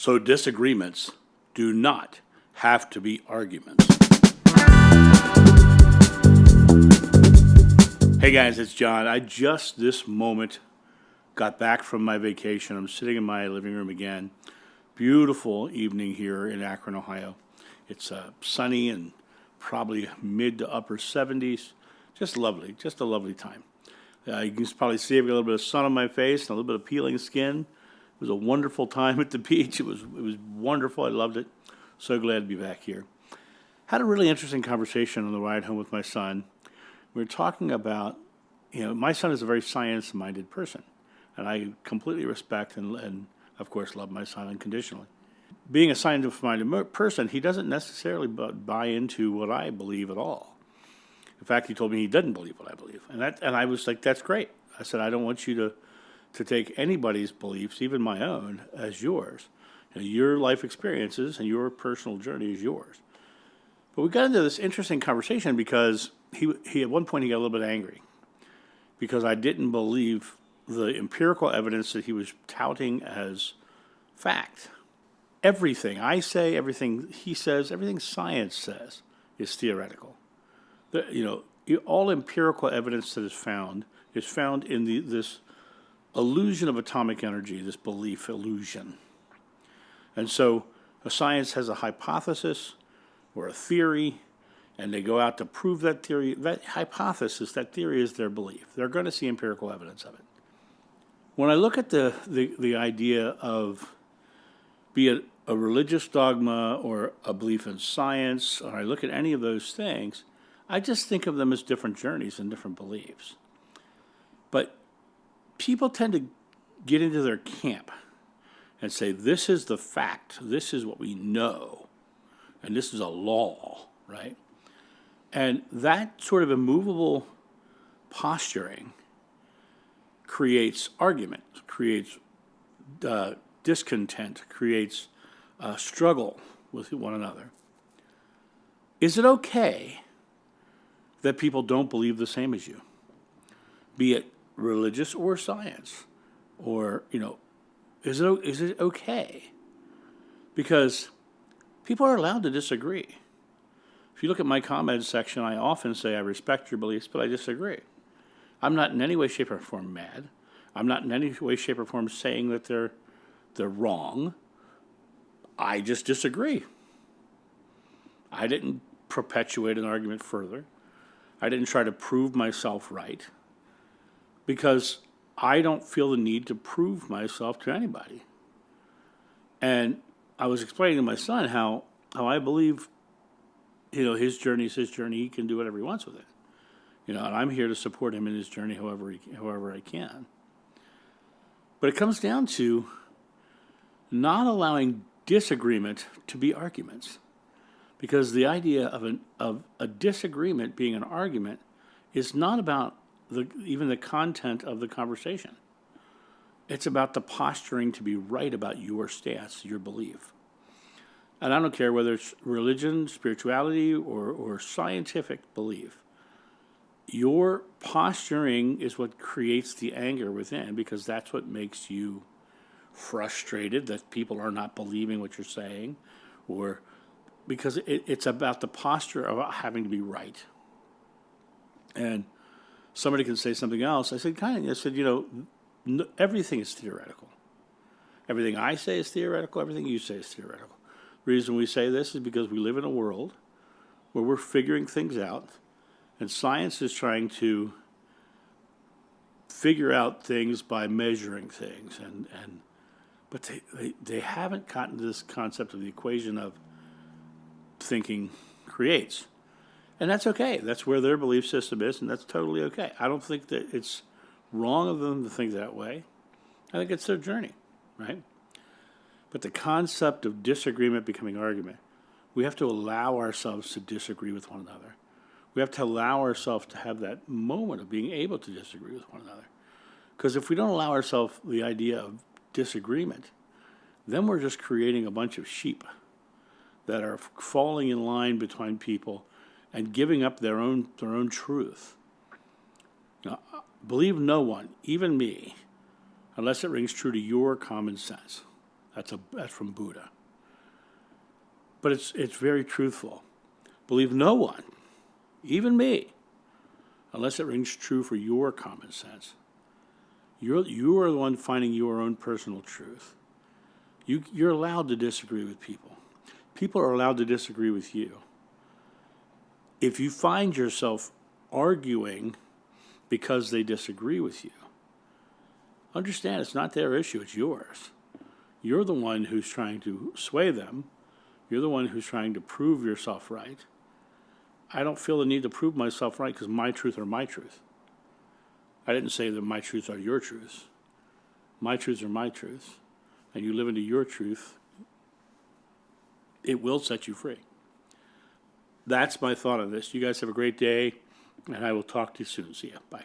So disagreements do not have to be arguments. Hey guys, it's John. I just this moment got back from my vacation. I'm sitting in my living room again. Beautiful evening here in Akron, Ohio. It's sunny and probably mid to upper 70s. Just lovely, just a lovely time. You can probably see I've got a little bit of sun on my face and a little bit of peeling skin. It was a wonderful time at the beach. It was wonderful. I loved it. So glad to be back here. Had a really interesting conversation on the ride home with my son. We were talking about, my son is a very science-minded person, and I completely respect and of course, love my son unconditionally. Being a science-minded person, he doesn't necessarily buy into what I believe at all. In fact, he told me he doesn't believe what I believe, and I was like, that's great. I said, I don't want you to take anybody's beliefs, even my own, as yours. Your life experiences and your personal journey is yours. But we got into this interesting conversation because he at one point he got a little bit angry because I didn't believe the empirical evidence that he was touting as fact. Everything I say, everything he says, everything science says is theoretical. All empirical evidence that is found in this illusion of atomic energy, this belief illusion. And so a science has a hypothesis or a theory, and they go out to prove that theory. That hypothesis, that theory is their belief. They're going to see empirical evidence of it. When I look at the idea of, be it a religious dogma or a belief in science, or I look at any of those things, I just think of them as different journeys and different beliefs. But people tend to get into their camp and say, this is the fact, this is what we know, and this is a law, right? And that sort of immovable posturing creates argument, creates discontent, creates struggle with one another. Is it okay that people don't believe the same as you? Be it religious or science, or, is it okay? Because people are allowed to disagree. If you look at my comments section, I often say I respect your beliefs, but I disagree. I'm not in any way, shape, or form mad. I'm not in any way, shape, or form saying that they're wrong. I just disagree. I didn't perpetuate an argument further. I didn't try to prove myself right because I don't feel the need to prove myself to anybody. And I was explaining to my son how I believe, his journey is his journey. He can do whatever he wants with it. And I'm here to support him in his journey however I can. But it comes down to not allowing disagreement to be arguments. Because the idea of a disagreement being an argument is not about even the content of the conversation. It's about the posturing to be right about your stance, your belief. And I don't care whether it's religion, spirituality, or scientific belief. Your posturing is what creates the anger within, because that's what makes you frustrated that people are not believing what you're saying, or because it's about the posture of having to be right. And somebody can say something else. I said, everything is theoretical. Everything I say is theoretical. Everything you say is theoretical. The reason we say this is because we live in a world where we're figuring things out, and science is trying to figure out things by measuring things. But they haven't gotten to this concept of the equation of thinking creates. And that's okay. That's where their belief system is, and that's totally okay. I don't think that it's wrong of them to think that way. I think it's their journey, right? But the concept of disagreement becoming argument, we have to allow ourselves to disagree with one another. We have to allow ourselves to have that moment of being able to disagree with one another. Because if we don't allow ourselves the idea of disagreement, then we're just creating a bunch of sheep that are falling in line between people and giving up their own truth. Now, believe no one, even me, unless it rings true to your common sense. That's from Buddha. But it's very truthful. Believe no one, even me, unless it rings true for your common sense. You are the one finding your own personal truth. You're allowed to disagree with people. People are allowed to disagree with you. If you find yourself arguing because they disagree with you, understand it's not their issue, it's yours. You're the one who's trying to sway them. You're the one who's trying to prove yourself right. I don't feel the need to prove myself right because my truth are my truth. I didn't say that my truths are your truths. My truths are my truths. And you live into your truth, it will set you free. That's my thought on this. You guys have a great day, and I will talk to you soon. See ya. Bye.